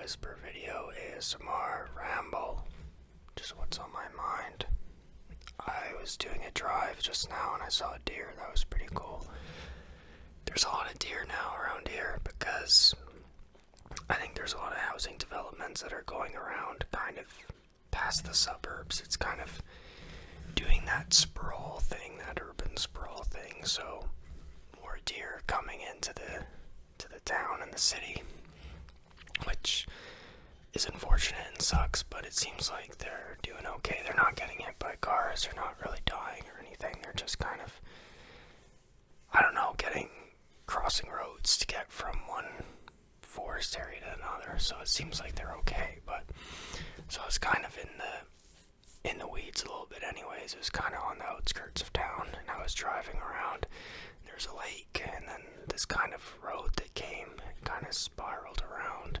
whisper video ASMR Ramble. Just what's on my mind. I was doing a drive just now and I saw a deer. That was pretty cool. There's a lot of deer now around here because I think there's a lot of housing developments that are going around kind of past the suburbs. It's kind of doing that sprawl thing, that urban sprawl thing, so more deer coming into the town and the city, which is unfortunate and sucks, but it seems like they're doing okay. They're not getting hit by cars, they're not really dying or anything, they're just kind of, crossing roads to get from one forest area to another, so it seems like they're okay. But so I was kind of in the weeds a little bit anyways. It was kind of on the outskirts of town, and I was driving around. There's a lake, and then this kind of road that came and kind of spiraled around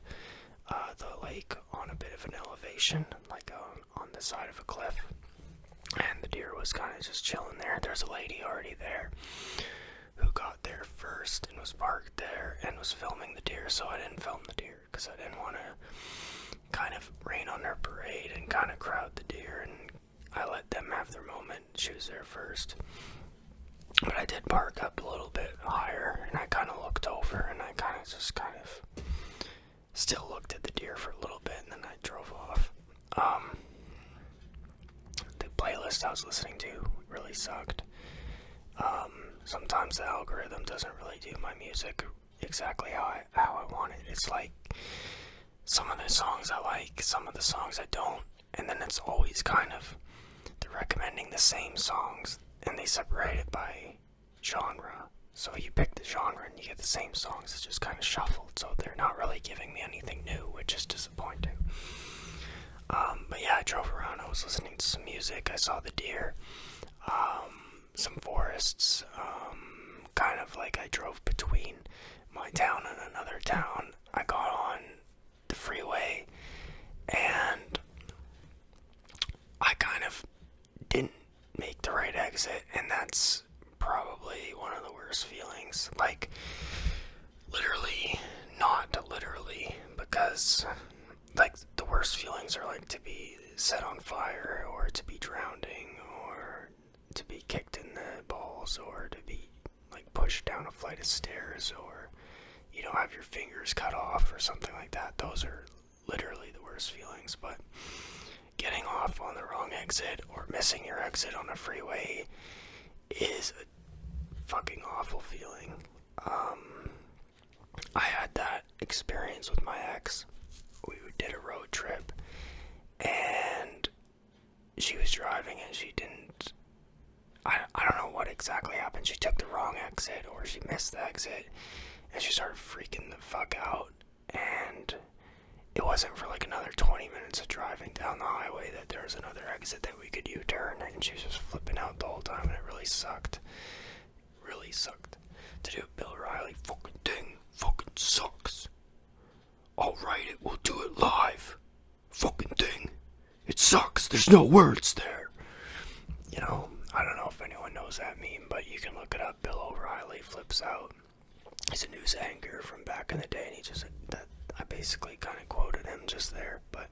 the lake on a bit of an elevation, like on the side of a cliff. And the deer was kind of just chilling there. There's a lady already there who got there first and was parked there and was filming the deer, so I didn't film the deer because I didn't want to kind of rain on their parade and kind of crowd the deer, and I let them have their moment. She was there first. But I did park up a little bit higher, and I kind of looked over, and I kind of still looked at the deer for a little bit, and then I drove off. The playlist I was listening to really sucked. Sometimes the algorithm doesn't really do my music exactly how I want it. It's like some of the songs I like, some of the songs I don't, and then it's always kind of, they're recommending the same songs, and they separate it by genre. So you pick the genre and you get the same songs. It's just kind of shuffled, so they're not really giving me anything new, which is disappointing. But yeah, I drove around, I was listening to some music, I saw the deer, some forests, kind of like I drove between my town and another town. I got on the freeway, and I kind of didn't make the right exit, and that's probably one of the worst feelings. Like, literally, not literally, because, like, the worst feelings are, like, to be set on fire, or to be drowning, or to be kicked in the balls, or to be, like, pushed down a flight of stairs, or, have your fingers cut off, or something like that. Those are literally the worst feelings. But getting off on the wrong exit, or missing your exit on a freeway, is a fucking awful feeling. I had that experience with my ex. We did a road trip, and she was driving, and she didn't, I don't know what exactly happened. She took the wrong exit, or she missed the exit, and she started freaking the fuck out, and it wasn't for like another 20 minutes of driving down the highway that there was another exit that we could U-turn, and she was just flipping out the whole time, and it really sucked. Really sucked. To do Bill Riley, fucking thing, fucking sucks. I'll write it, we'll do it live. Fucking thing. It sucks, there's no words there. I don't know if anyone knows that meme, but you can look it up. Bill O'Reilly flips out. He's a news anchor from back in the day, and I basically kind of quoted him just there, but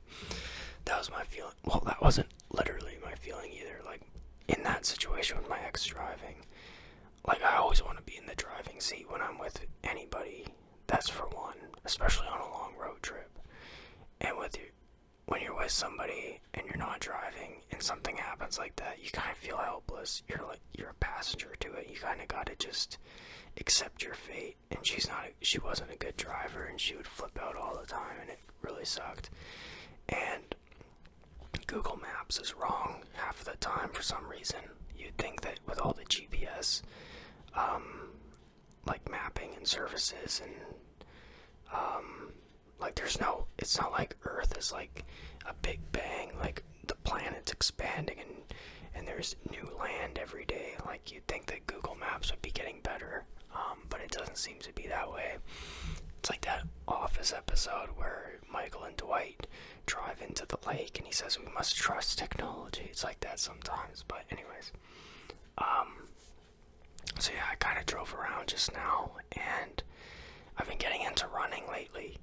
that was my feeling. Well, that wasn't literally my feeling either. Like, in that situation with my ex driving, like, I always want to be in the driving seat when I'm with anybody. That's for one, especially on a long road trip. And when you're with somebody and you're not driving and something happens like that, you kind of feel helpless. You're a passenger to it. You kind of got to just accept your fate. And she wasn't a good driver, and she would flip out all the time, and it really sucked. And Google Maps is wrong half of the time for some reason. You'd think that with all the GPS, like mapping and services, and like it's not like Earth is like a big bang, like the planet's expanding and there's new land every day. Like, you'd think that Google Maps would be getting better, but it doesn't seem to be that way. It's like that Office episode where Michael and Dwight drive into the lake and he says we must trust technology. It's like that sometimes, but anyways. So yeah, I kind of drove around just now, and I've been getting into running lately.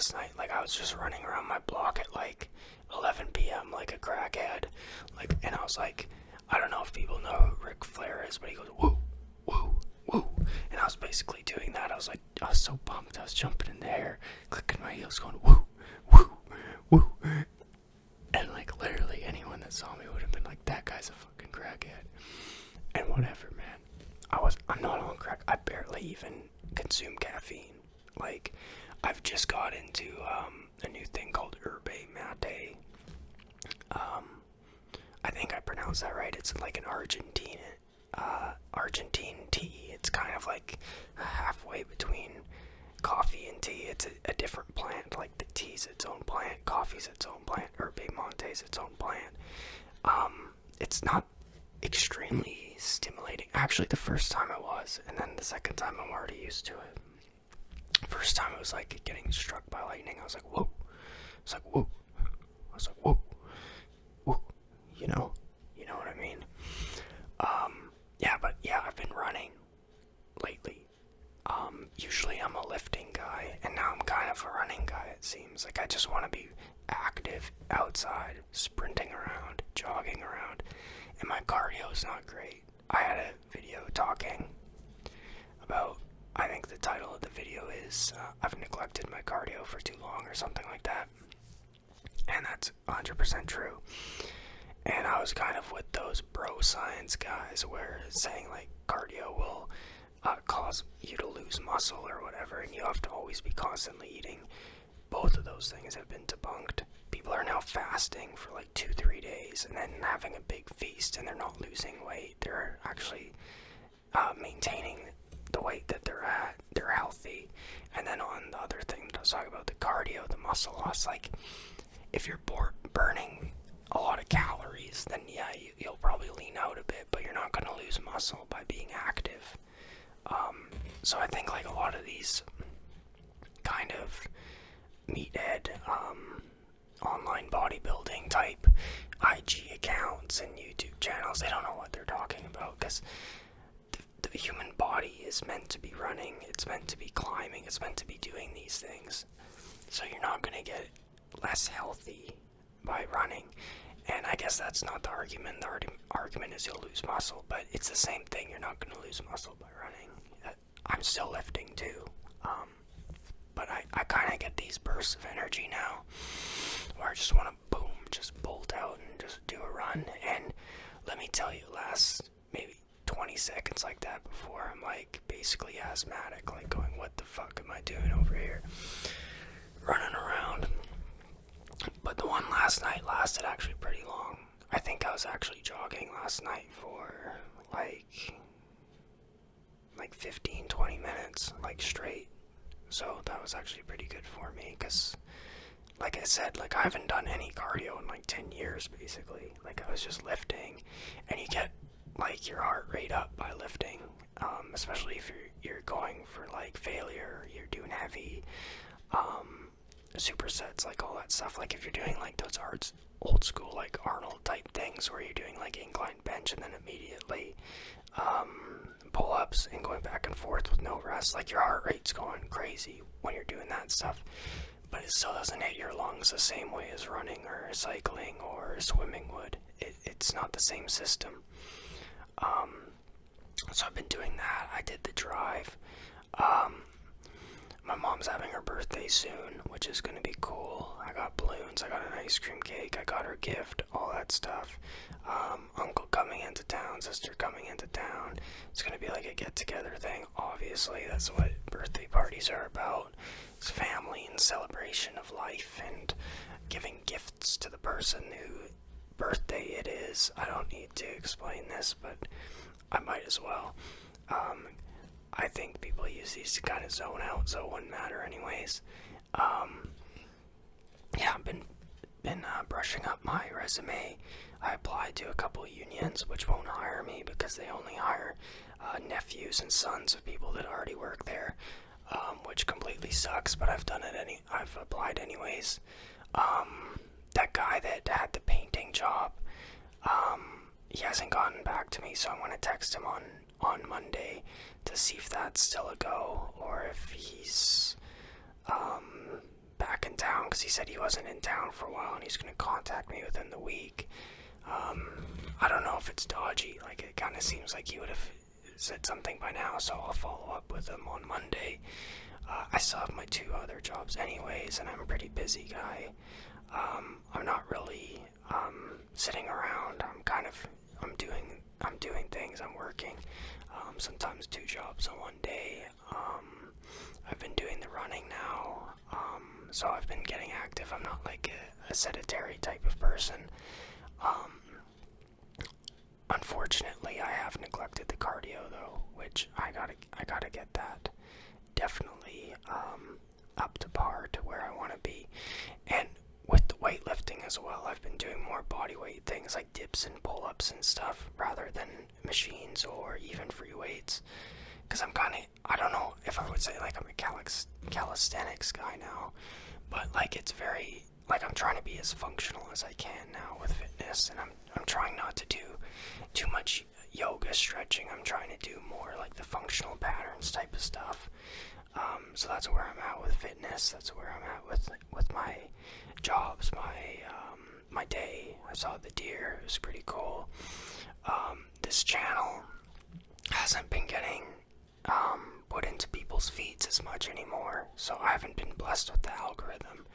last night. Like, I was just running around my block at like 11 p.m. like a crackhead. Like, and I was like, I don't know if people know who Ric Flair is, but he goes, woo, woo, woo. And I was basically doing that. I was so pumped. I was jumping in the air, clicking my heels, going, woo, woo, woo. And like, literally anyone that saw me would have been like, that guy's a fucking crackhead. And whatever, man. I'm not on crack. I barely even consume caffeine. Like, I've just got into a new thing called yerba mate. I think I pronounced that right. It's like an Argentine tea. It's kind of like halfway between coffee and tea. It's a different plant. Like, the tea's its own plant, coffee's its own plant, yerba mate's its own plant. It's not extremely stimulating. Actually, the first time I was, and then the second time I'm already used to it. First time it was like getting struck by lightning. I was like, whoa. I was like, whoa. I was like, whoa. Whoa. You know what I mean? I've been running lately. Usually I'm a lifting guy, and now I'm kind of a running guy, it seems. Like, I just want to be active outside, sprinting around, jogging around, and my cardio is not great. I had a video talking about, I think the title of the video is, I've neglected my cardio for too long, or something like that. And that's 100% true. And I was kind of with those bro science guys where saying like cardio will cause you to lose muscle or whatever, and you have to always be constantly eating. Both of those things have been debunked. People are now fasting for like 2-3 days and then having a big feast, and they're not losing weight. They're actually maintaining the weight that they're at. They're healthy. And then on the other thing that I was talking about, the cardio, the muscle loss, like, if you're burning a lot of calories, then yeah, you'll probably lean out a bit, but you're not going to lose muscle by being active. So I think like a lot of these kind of meathead online bodybuilding type IG accounts and YouTube channels, they don't know what they're talking about, because the human body is meant to be running, it's meant to be climbing, it's meant to be doing these things. So you're not going to get less healthy by running. And I guess that's not the argument. The argument is you'll lose muscle, but it's the same thing. You're not going to lose muscle by running. I'm still lifting too. But I kind of get these bursts of energy now where I just want to boom, just bolt out and just do a run. And let me tell you, last maybe 20 seconds like that before I'm like basically asthmatic, like going, what the fuck am I doing over here? Running around. But the one last night lasted actually pretty long. I think I was actually jogging last night for like 15-20 minutes, like straight. So that was actually pretty good for me, because like I said, like, I haven't done any cardio in like 10 years basically. Like, I was just lifting, and you get like your heart rate up by lifting, especially if you're going for like failure, you're doing heavy supersets, like all that stuff. Like, if you're doing like those old school like Arnold type things where you're doing like incline bench and then immediately pull-ups and going back and forth with no rest, like, your heart rate's going crazy when you're doing that stuff, but it still doesn't hit your lungs the same way as running or cycling or swimming would. It's not the same system. So I've been doing that. I did the drive. My mom's having her birthday soon, which is going to be cool. I got balloons, I got an ice cream cake, I got her gift, all that stuff. Uncle coming into town, sister coming into town. It's going to be like a get-together thing, obviously. That's what birthday parties are about. It's family and celebration of life and giving gifts to the person whose birthday it is. I don't need to explain this, but I might as well. I think people use these to kind of zone out, so it wouldn't matter anyways. I've been brushing up my resume. I applied to a couple unions which won't hire me because they only hire nephews and sons of people that already work there, which completely sucks, but I've applied anyways. That guy that had the painting job, he hasn't gotten back to me, so I'm going to text him on Monday to see if that's still a go, or if he's back in town, because he said he wasn't in town for a while and he's going to contact me within the week. I don't know if it's dodgy. Like, it kind of seems like he would have said something by now, so I'll follow up with him on Monday. I still have my 2 other jobs anyways, and I'm a pretty busy guy. I'm not really sitting around. I'm doing things. I'm working. Sometimes 2 jobs in one day. I've been doing the running now, so I've been getting active. I'm not like a sedentary type of person. Unfortunately, I have neglected the cardio though, which I gotta get that definitely up to par to where I want to be. And with the weightlifting as well, I've been doing more body weight things like dips and pull-ups and stuff rather than machines or even free weights. Because I don't know if I would say like I'm a calisthenics guy now, but like it's very, like I'm trying to be as functional as I can now with fitness, and I'm trying not to do too much yoga stretching. I'm trying to do more like the functional patterns type of stuff. So that's where I'm at with fitness. That's where I'm at with my jobs, my day. I saw the deer. It was pretty cool. This channel hasn't been getting put into people's feeds as much anymore, so I haven't been blessed with the algorithm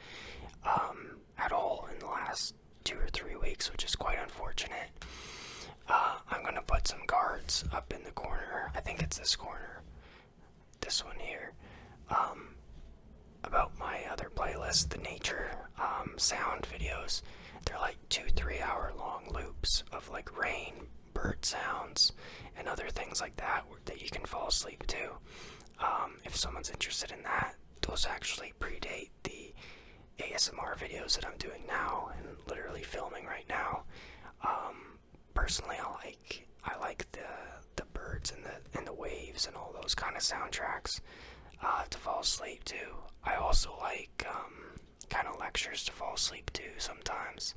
at all in the last 2 or 3 weeks, which is quite unfortunate. I'm gonna put some guards up in the corner. I think it's this corner, this one here, about my other playlist, the nature sound videos. They're like 2-3 hour long loops of like rain, bird sounds, and other things like that you can fall asleep to. If someone's interested in that, those actually predate the ASMR videos that I'm doing now and literally filming right now. Personally, I like the birds and the waves and all those kind of soundtracks to fall asleep to. I also like kind of lectures to fall asleep to sometimes.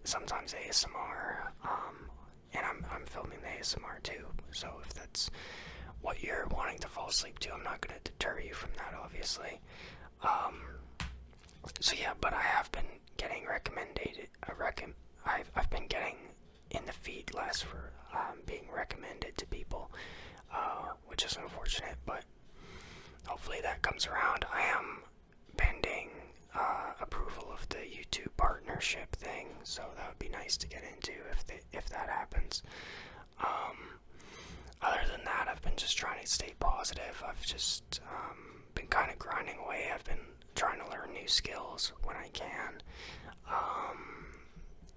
Sometimes ASMR, and I'm filming the ASMR too. So if that's what you're wanting to fall asleep to, I'm not going to deter you from that, obviously. So yeah, but I have been getting I've been getting in the feed less for being recommended to people, which is unfortunate, but hopefully that comes around. I am pending approval of the YouTube partnership thing, so that would be nice to get into if that happens. Other than that, I've been just trying to stay positive. I've just been kind of grinding away. I've been trying to learn new skills when I can.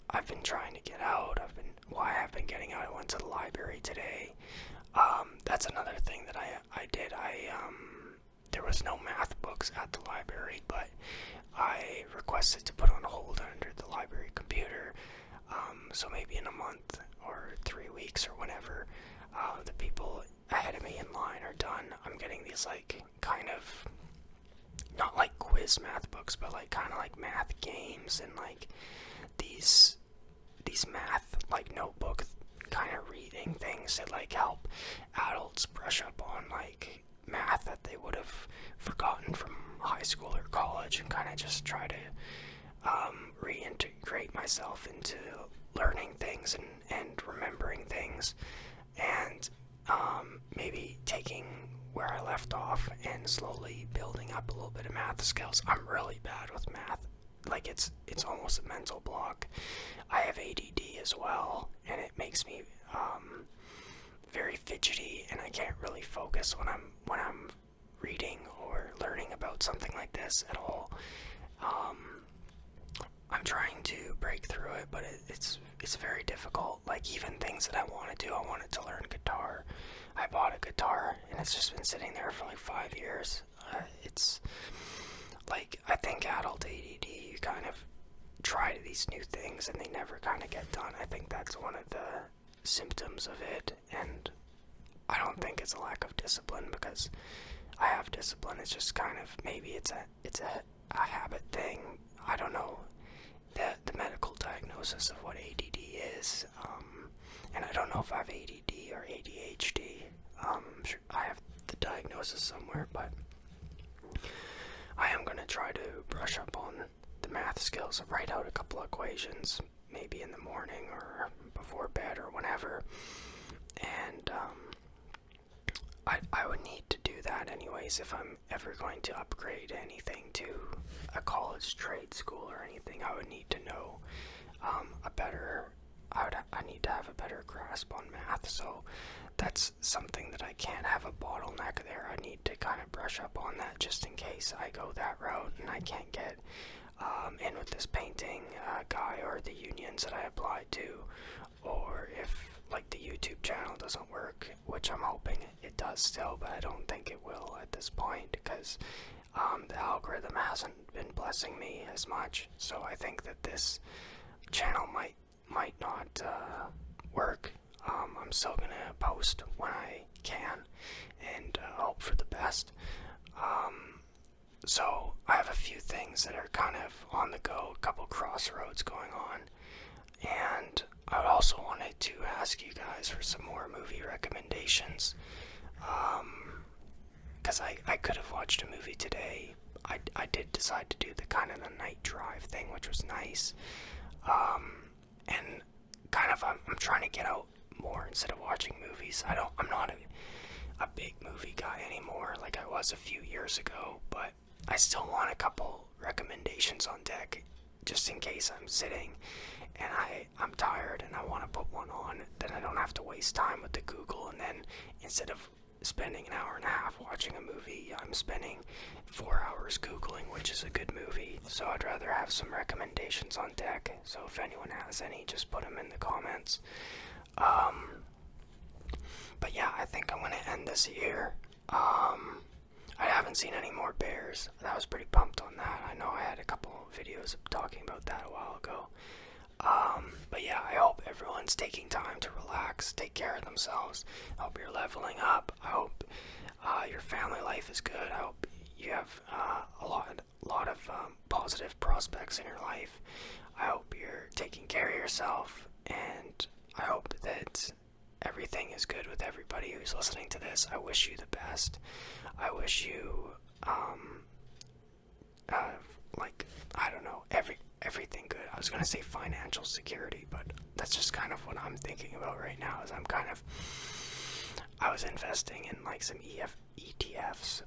I've been trying to get out. I have been getting out. I went to the library today. That's another thing that I did. There was no math books at the library, but I requested to put on hold under the library computer. So maybe in a month or 3 weeks or whenever the people ahead of me in line are done, I'm getting these like kind of not like quiz math books, but like kind of like math games and like these math like notebook kind of reading things that like help adults brush up on like math that they would have forgotten from high school or college, and kind of just try to reintegrate myself into learning things and remembering things, and maybe taking where I left off and slowly building up a little bit of math skills. I'm really bad with math. Like it's almost a mental block. I have ADD as well, and it makes me very fidgety, and I can't really focus when I'm reading or learning about something like this at all. I'm trying to break through it, but it's very difficult. Like even things that I want to do, I wanted to learn guitar. I bought a guitar, and it's just been sitting there for like 5 years. It's like, I think adult ADD, you kind of try these new things and they never kind of get done. I think that's one of the symptoms of it, and I don't think it's a lack of discipline, because I have discipline. It's just kind of, maybe it's a habit thing. I don't know the medical diagnosis of what ADD is, and I don't know if I have ADD or ADHD. I'm sure I have the diagnosis somewhere, but I am I'm gonna try to brush up on the math skills, write out a couple of equations, maybe in the morning or before bed or whenever. And I would need to do that anyways if I'm ever going to upgrade anything to a college trade school or anything. I would need to know I need to have a better grasp on math, so that's something that I can't have a bottleneck there. I need to kind of brush up on that just in case I go that route and I can't get in with this painting guy or the unions that I applied to, or if like the YouTube channel doesn't work, which I'm hoping it does still, but I don't think it will at this point because the algorithm hasn't been blessing me as much. So I think that this channel might not work. I'm still gonna post when I can and hope for the best. So I have a few things that are kind of on the go, a couple crossroads going on, and I also wanted to ask you guys for some more movie recommendations, because I could have watched a movie today. I did decide to do the kind of the night drive thing, which was nice, and kind of I'm trying to get out more instead of watching movies. I'm not a big movie guy anymore like I was a few years ago, but I still want a couple recommendations on deck just in case I'm sitting and I'm tired and I want to put one on. Then I don't have to waste time with the Google, and then instead of spending an hour and a half watching a movie, I'm spending 4 hours Googling which is a good movie. So I'd rather have some recommendations on deck. So if anyone has any, just put them in the comments. But yeah, I think I'm going to end this here. I haven't seen any more bears. I was pretty pumped on that. I know I had a couple videos talking about that a while ago. But yeah, I hope everyone's taking time to relax, take care of themselves. I hope you're leveling up. I hope your family life is good. I hope you have a lot of positive prospects in your life. I hope you're taking care of yourself, and I hope that everything is good with everybody who's listening to this. I wish you the best. I wish you, I don't know, everything good. I was going to say financial security, but that's just kind of what I'm thinking about right now, is I was investing in like some ETFs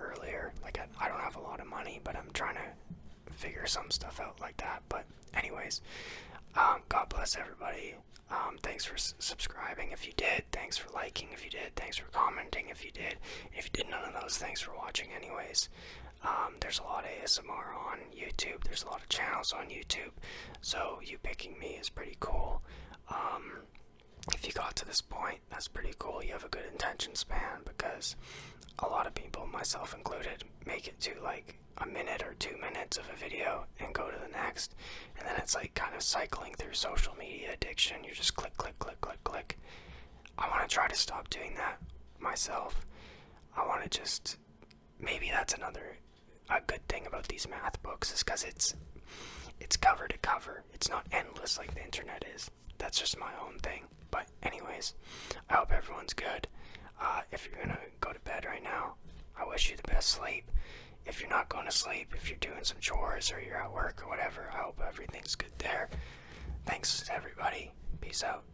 earlier. Like I don't have a lot of money, but I'm trying to figure some stuff out like that. But anyways, God bless everybody. Thanks for subscribing if you did. Thanks for liking if you did. Thanks for commenting if you did. If you did none of those, thanks for watching anyways. There's a lot of ASMR on YouTube. There's a lot of channels on YouTube. So you picking me is pretty cool. If you got to this point, that's pretty cool. You have a good attention span, because a lot of people, myself included, make it to like a minute or 2 minutes of a video and go to the next, and then it's like kind of cycling through social media addiction. You just click, click, click, click, click. I want to try to stop doing that myself. I want to just, maybe that's a good thing about these math books, is because it's cover to cover. It's not endless like the internet is. That's just my own thing. But anyways, I hope everyone's good. If you're gonna go to bed right now, I wish you the best sleep. If you're not going to sleep, if you're doing some chores or you're at work or whatever, I hope everything's good there. Thanks to everybody. Peace out.